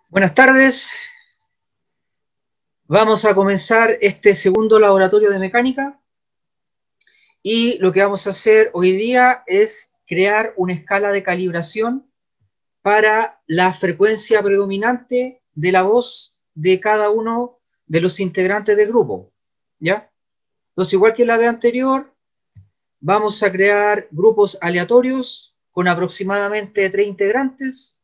Buenas tardes. Vamos a comenzar este segundo laboratorio de mecánica y lo que vamos a hacer hoy día es crear una escala de calibración para la frecuencia predominante de la voz de cada uno de los integrantes del grupo, ¿ya? Entonces, igual que en la vez anterior, vamos a crear grupos aleatorios con aproximadamente 3 integrantes.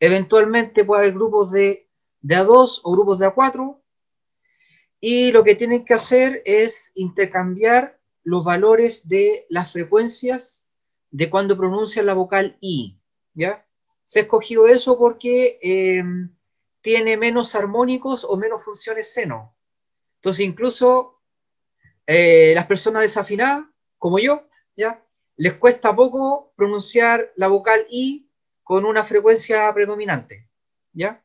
Eventualmente puede haber grupos de A2 o grupos de A4. Y lo que tienen que hacer es intercambiar los valores de las frecuencias de cuando pronuncian la vocal I, ¿ya? Se ha escogido eso porque tiene menos armónicos o menos funciones seno. Entonces, incluso las personas desafinadas, como yo, ¿ya? Les cuesta poco pronunciar la vocal I con una frecuencia predominante, ¿ya?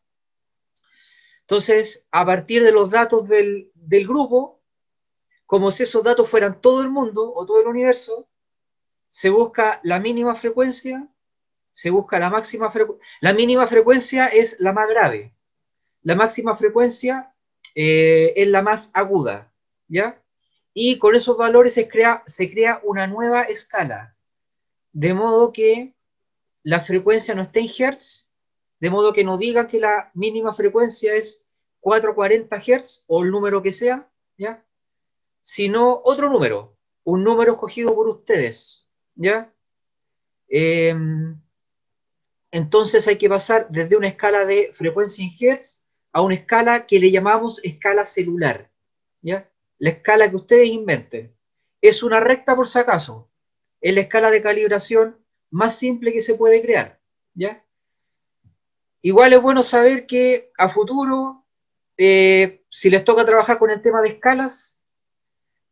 Entonces, a partir de los datos del grupo, como si esos datos fueran todo el mundo o todo el universo, se busca la mínima frecuencia, se busca la máxima frecuencia. La mínima frecuencia es la más grave. La máxima frecuencia es la más aguda, ¿ya? Y con esos valores se crea una nueva escala, de modo que la frecuencia no esté en Hertz, de modo que no diga que la mínima frecuencia es 440 Hz o el número que sea, ¿ya? Sino otro número, un número escogido por ustedes, ¿ya? Entonces hay que pasar desde una escala de frecuencia en Hertz a una escala que le llamamos escala celular, ¿ya? La escala que ustedes inventen. Es una recta por si acaso. Es la escala de calibración más simple que se puede crear, ¿ya? Igual es bueno saber que a futuro, si les toca trabajar con el tema de escalas,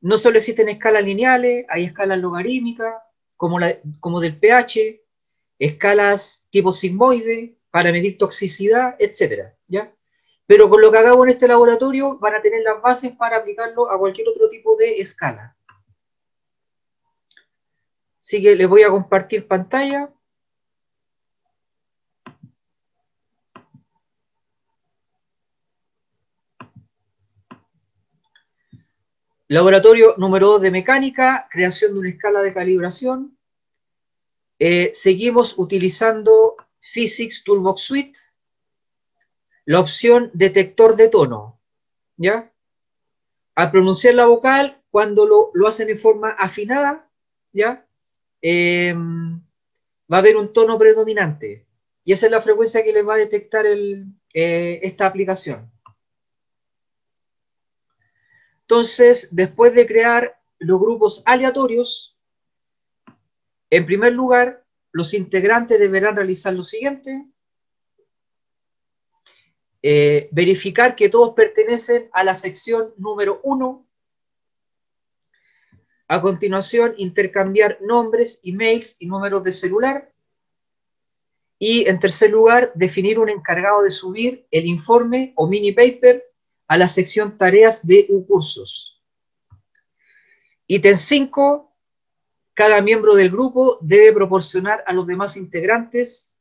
no solo existen escalas lineales, hay escalas logarítmicas, como del pH, escalas tipo sigmoide, para medir toxicidad, etc. ¿Ya? Pero con lo que hagamos en este laboratorio van a tener las bases para aplicarlo a cualquier otro tipo de escala. Así que les voy a compartir pantalla. Laboratorio número 2 de mecánica, creación de una escala de calibración. Seguimos utilizando Physics Toolbox Suite, la opción detector de tono, ¿ya? Al pronunciar la vocal, cuando lo hacen en forma afinada, ¿ya? Va a haber un tono predominante. Y esa es la frecuencia que les va a detectar esta aplicación. Entonces, después de crear los grupos aleatorios, en primer lugar, los integrantes deberán realizar lo siguiente. Verificar que todos pertenecen a la sección número 1. A continuación, intercambiar nombres, emails y números de celular. Y en tercer lugar, definir un encargado de subir el informe o mini paper a la sección tareas de cursos. Ítem 5. Cada miembro del grupo debe proporcionar a los demás integrantes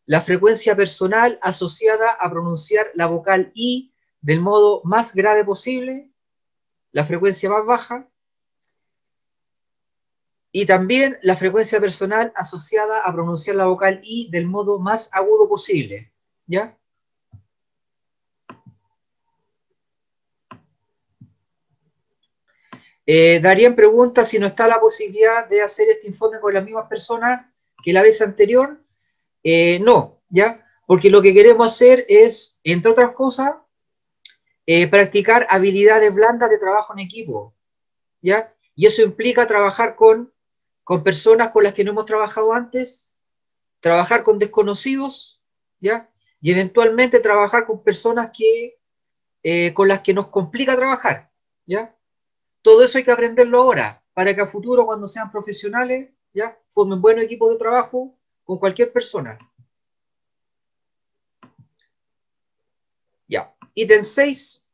la frecuencia personal asociada a pronunciar la vocal I del modo más grave posible, la frecuencia más baja, y también la frecuencia personal asociada a pronunciar la vocal I del modo más agudo posible, ¿ya? Darien pregunta si no está la posibilidad de hacer este informe con las mismas personas que la vez anterior. No, ¿ya? Porque lo que queremos hacer es, entre otras cosas, practicar habilidades blandas de trabajo en equipo, ¿ya? Y eso implica trabajar con personas con las que no hemos trabajado antes, trabajar con desconocidos, ¿ya? Y eventualmente trabajar con personas con las que nos complica trabajar, ¿ya? Todo eso hay que aprenderlo ahora, para que a futuro, cuando sean profesionales, ¿ya? Formen buenos equipos de trabajo con cualquier persona. Ya. Ítem 6.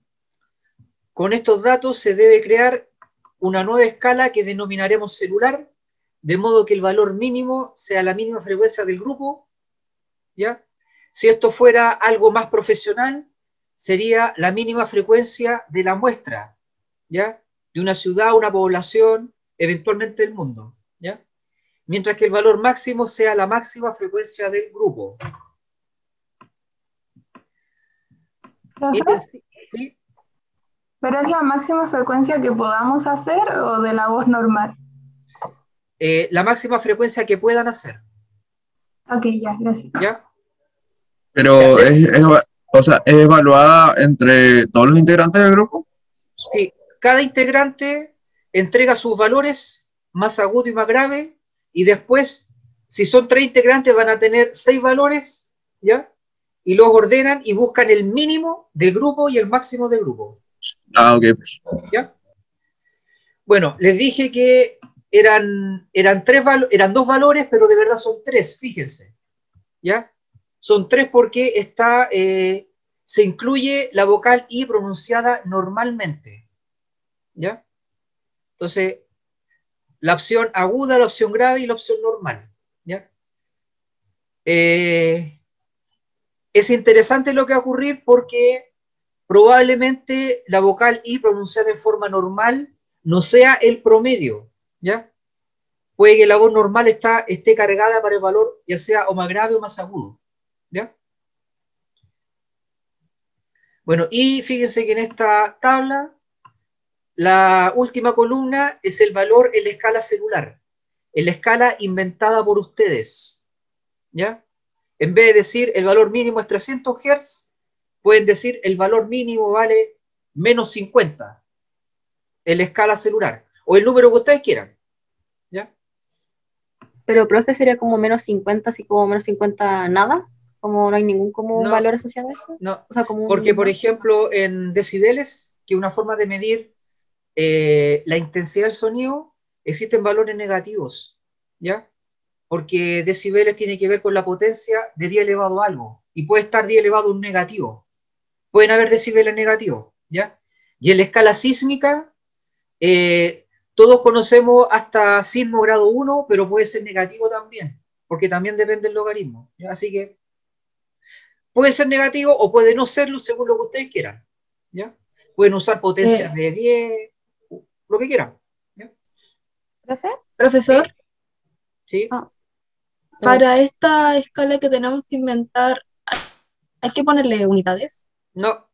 Con estos datos se debe crear una nueva escala que denominaremos celular, de modo que el valor mínimo sea la mínima frecuencia del grupo, ¿ya? Si esto fuera algo más profesional, sería la mínima frecuencia de la muestra, ¿ya? De una ciudad, una población, eventualmente del mundo, ¿ya? Mientras que el valor máximo sea la máxima frecuencia del grupo. Profe, ¿Sí? ¿pero es la máxima frecuencia que podamos hacer o de la voz normal? La máxima frecuencia que puedan hacer, Ok, ya, gracias. ¿ya? Ya, Pero o sea, es evaluada entre todos los integrantes del grupo. sí, cada integrante entrega sus valores más agudo y más grave, y después, si son 3 integrantes, van a tener 6 valores, ¿ya? Y los ordenan y buscan el mínimo del grupo y el máximo del grupo, Ah, ok. ¿ya? Bueno, les dije que eran 2 valores, pero de verdad son 3, fíjense, ¿ya? Son 3 porque se incluye la vocal I pronunciada normalmente, ¿ya? Entonces, la opción aguda, la opción grave y la opción normal, ¿ya? Es interesante lo que va a ocurrir porque probablemente la vocal I pronunciada en forma normal no sea el promedio, ¿ya? Puede que la voz normal esté cargada para el valor ya sea o más grave o más agudo, ¿ya? Bueno, y fíjense que en esta tabla la última columna es el valor en la escala celular, en la escala inventada por ustedes, ¿ya? En vez de decir el valor mínimo es 300 Hz, pueden decir el valor mínimo vale menos 50 en la escala celular, o el número que ustedes quieran, ¿ya? Pero, profe, sería como menos 50, así como menos 50 nada, como no hay ningún como un No, valor asociado a eso, no, o sea, como un porque por número. ejemplo en decibeles, que es una forma de medir la intensidad del sonido, existen valores negativos, ¿ya? Porque decibeles tiene que ver con la potencia de 10 elevado a algo, y puede estar 10 elevado a un negativo. Pueden haber decibeles negativos, ¿ya? Y en la escala sísmica, todos conocemos hasta sismo grado 1, pero puede ser negativo también, porque también depende del logaritmo, ¿ya? Así que puede ser negativo o puede no serlo según lo que ustedes quieran, ¿ya? Pueden usar potencias de 10, lo que quieran, ¿ya? ¿Profe? Profesor, ¿Sí? ¿Sí? Ah, para esta escala que tenemos que inventar, hay que ponerle unidades. No,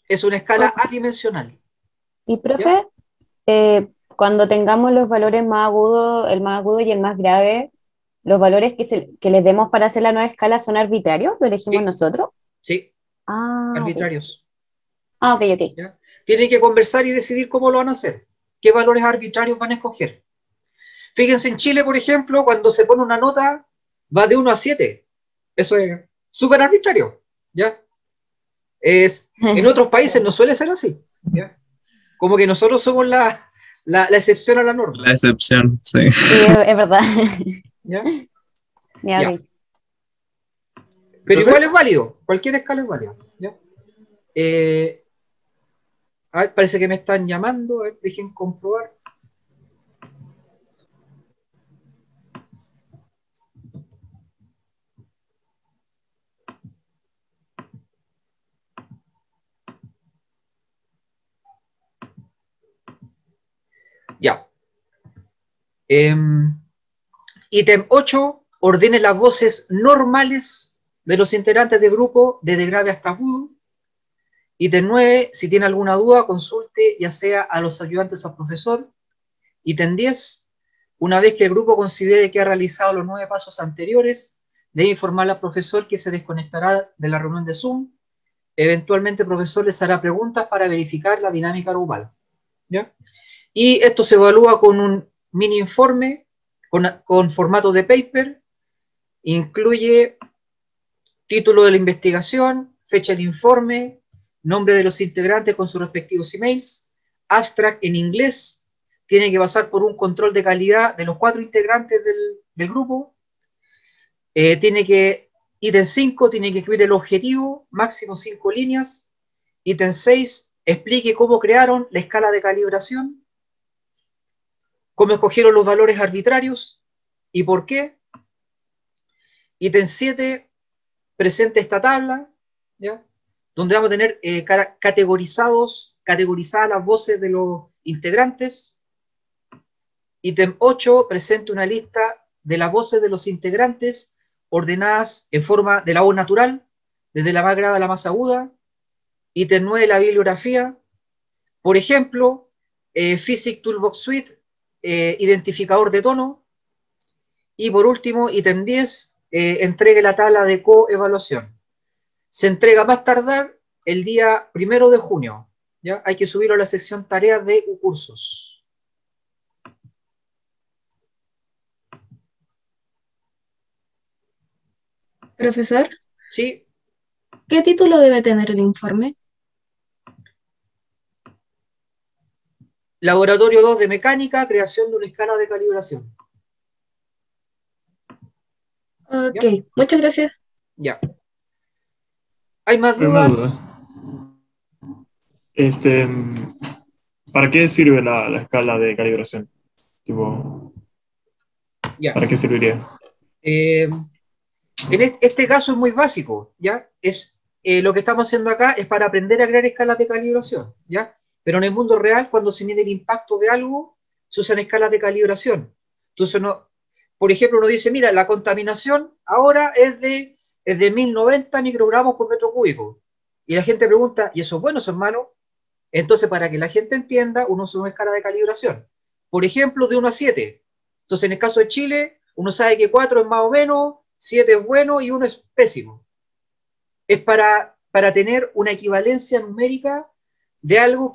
es una escala adimensional, y ¿ya? profe, cuando tengamos los valores más agudos, el más agudo y el más grave, ¿los valores que les demos para hacer la nueva escala son arbitrarios? ¿Lo elegimos Sí, nosotros? sí, Ah, ok. arbitrarios, Ah, ok, ok. ¿ya? Tienen que conversar y decidir cómo lo van a hacer, qué valores arbitrarios van a escoger. Fíjense en Chile, por ejemplo, cuando se pone una nota, va de 1 a 7. Eso es súper arbitrario, ¿ya? En otros países no suele ser así, ¿ya? Como que nosotros somos la excepción a la norma, La excepción, sí. Sí, es verdad. ¿ya? Ya, Ya. ok. Pero igual es válido, cualquier escala es válida, ¿ya? A ver, parece que me están llamando, a ver, dejen comprobar. Ya. Ítem 8, ordene las voces normales de los integrantes del grupo, desde grave hasta agudo. Ítem 9, si tiene alguna duda, consulte ya sea a los ayudantes o al profesor. Ítem 10, una vez que el grupo considere que ha realizado los 9 pasos anteriores, debe informar al profesor que se desconectará de la reunión de Zoom. Eventualmente el profesor les hará preguntas para verificar la dinámica grupal, ¿ya? Y esto se evalúa con un mini informe, con formato de paper, incluye título de la investigación, fecha del informe, nombre de los integrantes con sus respectivos emails, abstract en inglés, tiene que pasar por un control de calidad de los 4 integrantes del grupo, ítem 5, tiene que incluir el objetivo, máximo 5 líneas, ítem 6, explique cómo crearon la escala de calibración, cómo escogieron los valores arbitrarios y por qué. Ítem 7, presente esta tabla, ¿ya? Donde vamos a tener categorizadas las voces de los integrantes. Ítem 8 presenta una lista de las voces de los integrantes ordenadas en forma de la voz natural, desde la más grave a la más aguda. Ítem 9, la bibliografía. Por ejemplo, Physics Toolbox Suite, identificador de tono. Y por último, ítem 10, entregue la tabla de coevaluación. Se entrega más tardar el día 1 de junio. ¿Ya? Hay que subirlo a la sección tareas de cursos. Profesor, ¿Sí? ¿qué título debe tener el informe? Laboratorio 2 de mecánica, creación de una escala de calibración. Ok, ¿Ya? muchas gracias. Ya. ¿Hay más Pero una dudas? duda. ¿Para qué sirve la escala de calibración? Tipo, Ya. ¿para qué serviría? En este caso es muy básico, ¿ya? Lo que estamos haciendo acá es para aprender a crear escalas de calibración, ¿ya? Pero en el mundo real, cuando se mide el impacto de algo, se usan escalas de calibración. Entonces, por ejemplo, uno dice, mira, la contaminación ahora es de 1090 microgramos por metro cúbico. Y la gente pregunta, ¿y eso es bueno, eso es malo? Entonces, para que la gente entienda, uno usa una escala de calibración. Por ejemplo, de 1 a 7. Entonces, en el caso de Chile, uno sabe que 4 es más o menos, 7 es bueno y 1 es pésimo. Es para tener una equivalencia numérica de algo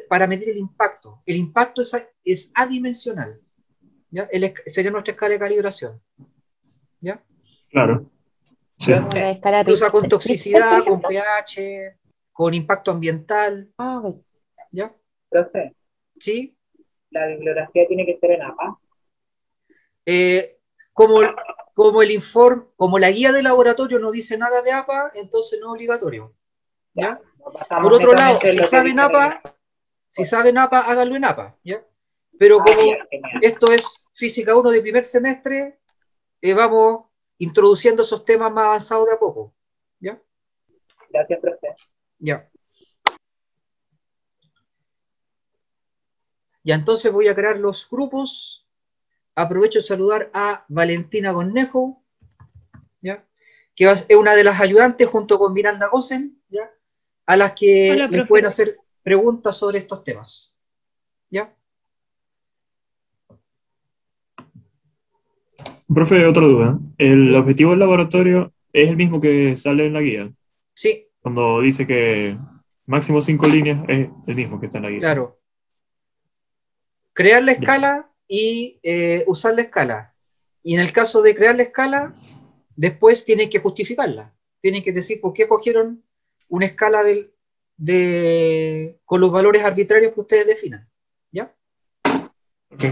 para medir el impacto. El impacto es adimensional. ¿Ya? Sería nuestra escala de calibración. ¿Ya? Claro. Sí. Como la escala Se usa con Richter, toxicidad, por con ejemplo. pH, con impacto ambiental. Ok. ¿Ya? Profe, ¿Sí? la bibliografía tiene que ser en APA. Como la guía de laboratorio no dice nada de APA, entonces no es obligatorio. ¿Ya? Nos basamos Por otro lado, netamente en si lo que saben dice la APA, háganlo en APA. ¿Ya? Pero como genial. esto es física 1 de primer semestre, vamos introduciendo esos temas más avanzados de a poco. ¿Ya? Gracias, profe. Ya. Ya, entonces voy a crear los grupos. Aprovecho de saludar a Valentina Cornejo, ¿ya? Que es una de las ayudantes junto con Miranda Gosen, ¿ya? A las que Hola, les profe. pueden hacer preguntas sobre estos temas. ¿Ya? Profe, otra duda. ¿El ¿Sí? objetivo del laboratorio es el mismo que sale en la guía? Sí, Cuando dice que máximo 5 líneas es el mismo que está en la guía. claro. Crear la Ya. escala y usar la escala. Y en el caso de crear la escala, después tienen que justificarla. Tienen que decir por qué cogieron una escala con los valores arbitrarios que ustedes definan. ¿Ya? Ok.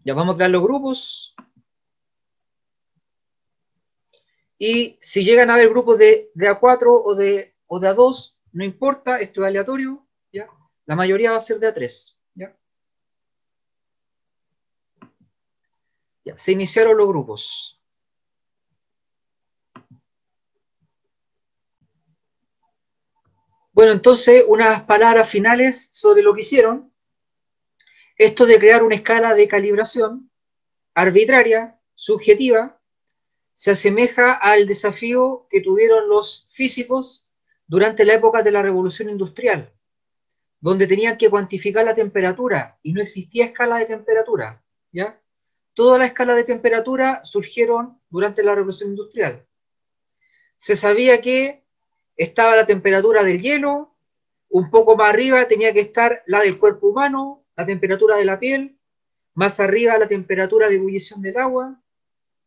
Ya vamos a crear los grupos. Y si llegan a haber grupos de A4 o de A2, no importa, esto es aleatorio, ¿ya? La mayoría va a ser de A3, ¿ya? Ya, se iniciaron los grupos. Bueno, entonces, unas palabras finales sobre lo que hicieron. Esto de crear una escala de calibración arbitraria, subjetiva, se asemeja al desafío que tuvieron los físicos durante la época de la Revolución Industrial, donde tenían que cuantificar la temperatura y no existía escala de temperatura, ¿ya? Todas las escalas de temperatura surgieron durante la Revolución Industrial. Se sabía que estaba la temperatura del hielo, un poco más arriba tenía que estar la del cuerpo humano, la temperatura de la piel, más arriba la temperatura de ebullición del agua,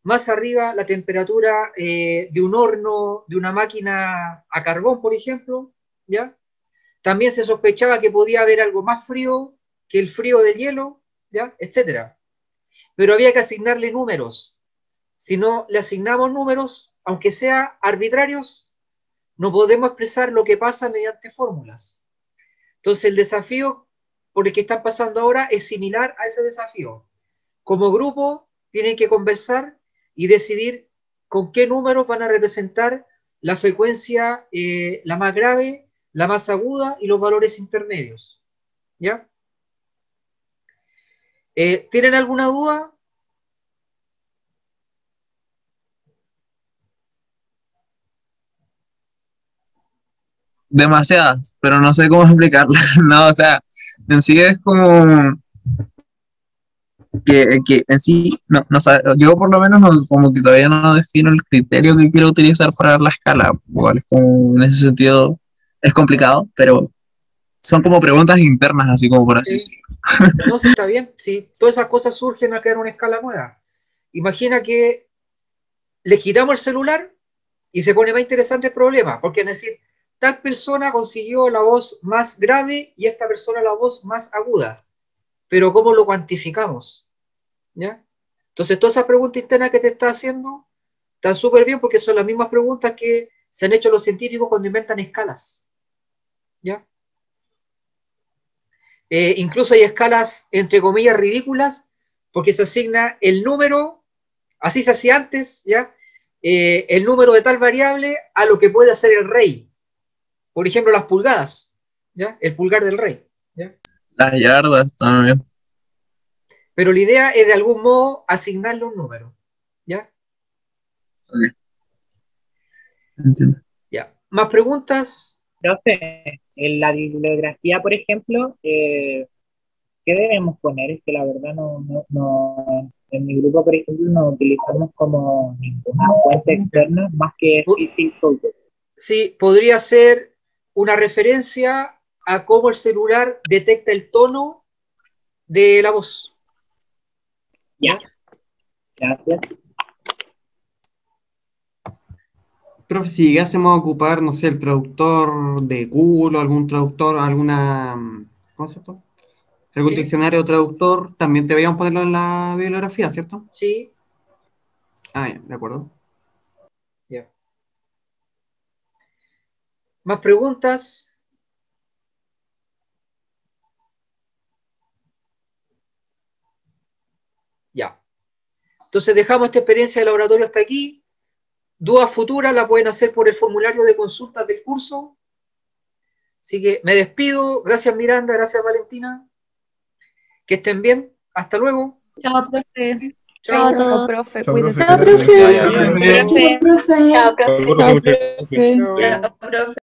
más arriba la temperatura de un horno, de una máquina a carbón, por ejemplo, ¿ya? También se sospechaba que podía haber algo más frío que el frío del hielo, ¿ya? Etcétera. Pero había que asignarle números. Si no le asignamos números, aunque sea arbitrarios, no podemos expresar lo que pasa mediante fórmulas. Entonces el desafío por el que están pasando ahora es similar a ese desafío. Como grupo tienen que conversar y decidir con qué números van a representar la frecuencia la más grave, la más aguda y los valores intermedios. ¿Ya? ¿Tienen alguna duda? Demasiadas, pero no sé cómo explicarlas. No, o sea, en sí es como que en sí, no sabe, yo por lo menos como que todavía no defino el criterio que quiero utilizar para la escala, igual es como en ese sentido es complicado, pero son como preguntas internas, así como por así decirlo. No, sí, está bien. Sí, todas esas cosas surgen al crear una escala nueva. Imagina que le quitamos el celular y se pone más interesante el problema, porque es decir, tal persona consiguió la voz más grave y esta persona la voz más aguda, pero ¿cómo lo cuantificamos? ¿Ya? Entonces, todas esas preguntas internas que te está haciendo están súper bien porque son las mismas preguntas que se han hecho los científicos cuando inventan escalas. ¿Ya? Incluso hay escalas, entre comillas, ridículas, porque se asigna el número, así se hacía antes, ¿ya? El número de tal variable a lo que puede hacer el rey. Por ejemplo, las pulgadas, ¿ya? El pulgar del rey, ¿ya? Las yardas también. Pero la idea es de algún modo asignarle un número, ¿ya? Okay. Entiendo. Ya. ¿Más preguntas? Profe, en la bibliografía, por ejemplo, ¿qué debemos poner? Es que la verdad en mi grupo, por ejemplo, no utilizamos como ninguna fuente externa más que Physics. Sí, podría ser una referencia a cómo el celular detecta el tono de la voz. Ya, gracias. Profe, si llegásemos a ocupar, no sé, el traductor de Google o algún traductor, ¿cómo se llama? Algún Sí. diccionario o traductor, también deberíamos ponerlo en la bibliografía, ¿cierto? Sí. Ah, ya, de acuerdo. Ya. ¿Más preguntas? Ya. Entonces dejamos esta experiencia de laboratorio hasta aquí. Dudas futuras la pueden hacer por el formulario de consultas del curso. Así que me despido. Gracias Miranda, gracias Valentina. Que estén bien. Hasta luego. Chao, profe. Chao. Chao a todos. Profe, Chao, cuídese. profe. Chao, profe. Ya, ya, Profe. Chao, profe. Chao, profe. Chao, profe.